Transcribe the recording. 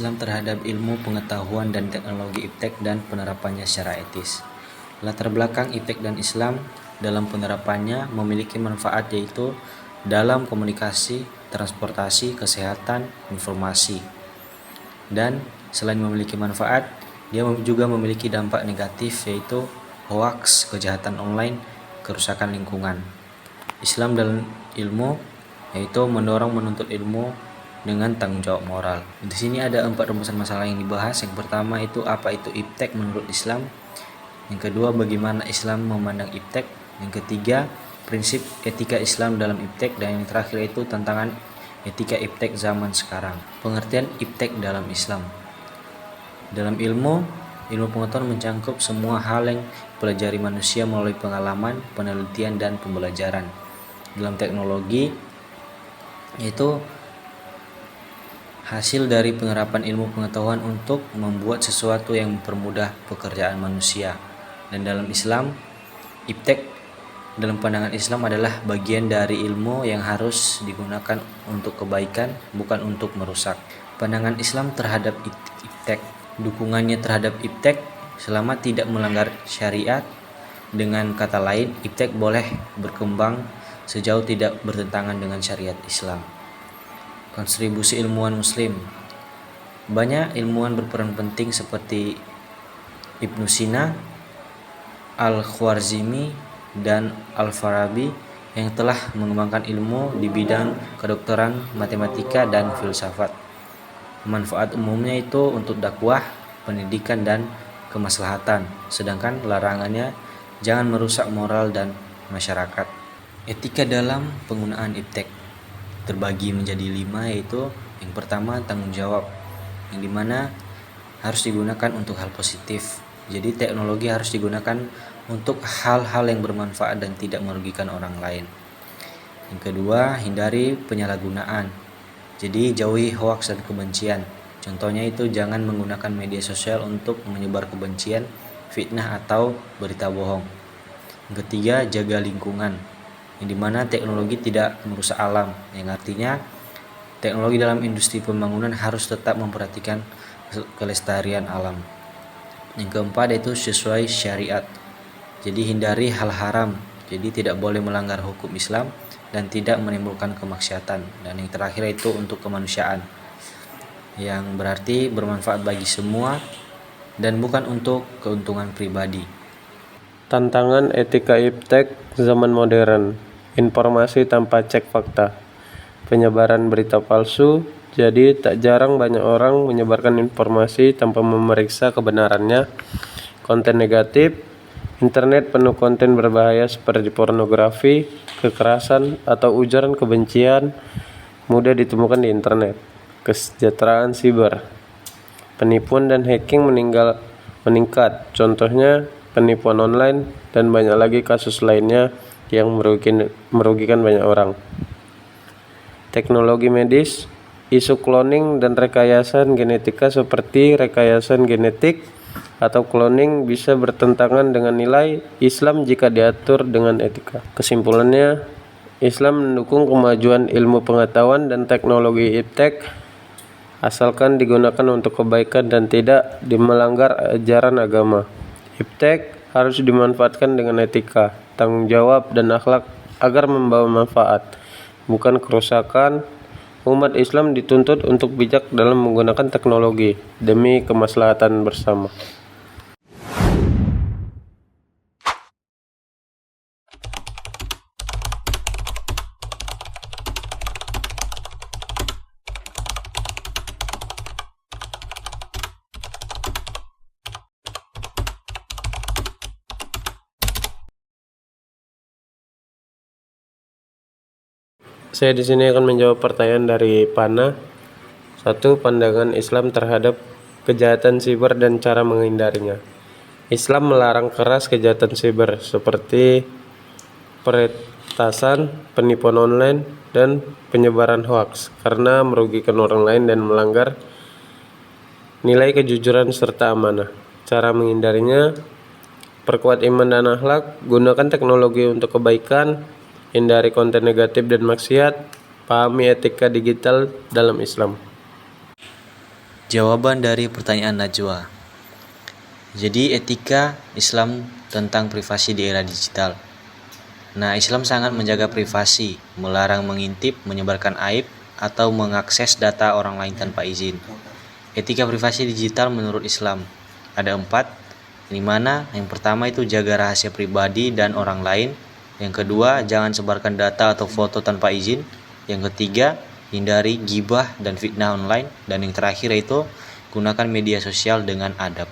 Islam terhadap ilmu pengetahuan dan teknologi iptek dan penerapannya secara etis. Latar belakang iptek dan Islam dalam penerapannya memiliki manfaat, yaitu dalam komunikasi, transportasi, kesehatan, informasi. Dan selain memiliki manfaat, dia juga memiliki dampak negatif, yaitu hoaks, kejahatan online, kerusakan lingkungan. Islam dalam ilmu yaitu mendorong menuntut ilmu dengan tanggung jawab moral. Di sini ada 4 rumusan masalah yang dibahas. Yang pertama itu apa itu iptek menurut Islam. Yang kedua, bagaimana Islam memandang iptek. Yang ketiga, prinsip etika Islam dalam iptek. Dan yang terakhir itu tantangan etika iptek zaman sekarang. Pengertian iptek dalam Islam. Dalam ilmu pengetahuan mencangkup semua hal yang dipelajari manusia melalui pengalaman, penelitian, dan pembelajaran. Dalam teknologi, yaitu hasil dari penerapan ilmu pengetahuan untuk membuat sesuatu yang mempermudah pekerjaan manusia. Dan dalam Islam, iptek dalam pandangan Islam adalah bagian dari ilmu yang harus digunakan untuk kebaikan, bukan untuk merusak. Pandangan Islam terhadap iptek. Dukungannya terhadap iptek selama tidak melanggar syariat. Dengan kata lain, iptek boleh berkembang sejauh tidak bertentangan dengan syariat Islam. Kontribusi ilmuwan muslim. Banyak ilmuwan berperan penting seperti Ibnu Sina, Al-Khwarizmi, dan Al-Farabi yang telah mengembangkan ilmu di bidang kedokteran, matematika, dan filsafat. Manfaat umumnya itu untuk dakwah, pendidikan, dan kemaslahatan, sedangkan larangannya jangan merusak moral dan masyarakat. Etika dalam penggunaan iptek terbagi menjadi 5, yaitu yang pertama tanggung jawab, yang dimana harus digunakan untuk hal positif. Jadi teknologi harus digunakan untuk hal-hal yang bermanfaat dan tidak merugikan orang lain. Yang kedua, hindari penyalahgunaan. Jadi jauhi hoaks dan kebencian. Contohnya itu jangan menggunakan media sosial untuk menyebar kebencian, fitnah, atau berita bohong. Yang ketiga, jaga lingkungan, yang dimana teknologi tidak merusak alam, yang artinya teknologi dalam industri pembangunan harus tetap memperhatikan kelestarian alam. Yang keempat itu sesuai syariat, jadi hindari hal haram, jadi tidak boleh melanggar hukum Islam dan tidak menimbulkan kemaksiatan. Dan yang terakhir itu untuk kemanusiaan, yang berarti bermanfaat bagi semua dan bukan untuk keuntungan pribadi. Tantangan etika iptek zaman modern. Informasi tanpa cek fakta. Penyebaran berita palsu. Jadi tak jarang banyak orang menyebarkan informasi tanpa memeriksa kebenarannya. Konten negatif. Internet penuh konten berbahaya seperti pornografi, kekerasan, atau ujaran kebencian mudah ditemukan di internet. Kesejahteraan siber. Penipuan dan hacking meningkat. Contohnya penipuan online dan banyak lagi kasus lainnya yang merugikan banyak orang. Teknologi medis, isu cloning dan rekayasan genetika seperti rekayasan genetik atau cloning bisa bertentangan dengan nilai Islam jika diatur dengan etika. Kesimpulannya, Islam mendukung kemajuan ilmu pengetahuan dan teknologi iptek asalkan digunakan untuk kebaikan dan tidak melanggar ajaran agama. Iptek harus dimanfaatkan dengan etika, tanggung jawab, dan akhlak agar membawa manfaat, bukan kerusakan. Umat Islam dituntut untuk bijak dalam menggunakan teknologi demi kemaslahatan bersama. Saya di sini akan menjawab pertanyaan dari Pana. 1. Pandangan Islam terhadap kejahatan siber dan cara menghindarinya. Islam melarang keras kejahatan siber seperti peretasan, penipuan online, dan penyebaran hoaks karena merugikan orang lain dan melanggar nilai kejujuran serta amanah. Cara menghindarinya: perkuat iman dan akhlak, gunakan teknologi untuk kebaikan, hindari konten negatif dan maksiat, pahami etika digital dalam Islam. Jawaban dari pertanyaan Najwa. Jadi etika Islam tentang privasi di era digital. Nah, Islam sangat menjaga privasi, melarang mengintip, menyebarkan aib, atau mengakses data orang lain tanpa izin. Etika privasi digital menurut Islam ada 4, di mana yang pertama itu jaga rahasia pribadi dan orang lain. Yang kedua, jangan sebarkan data atau foto tanpa izin. Yang ketiga, hindari gibah dan fitnah online. Dan yang terakhir itu gunakan media sosial dengan adab.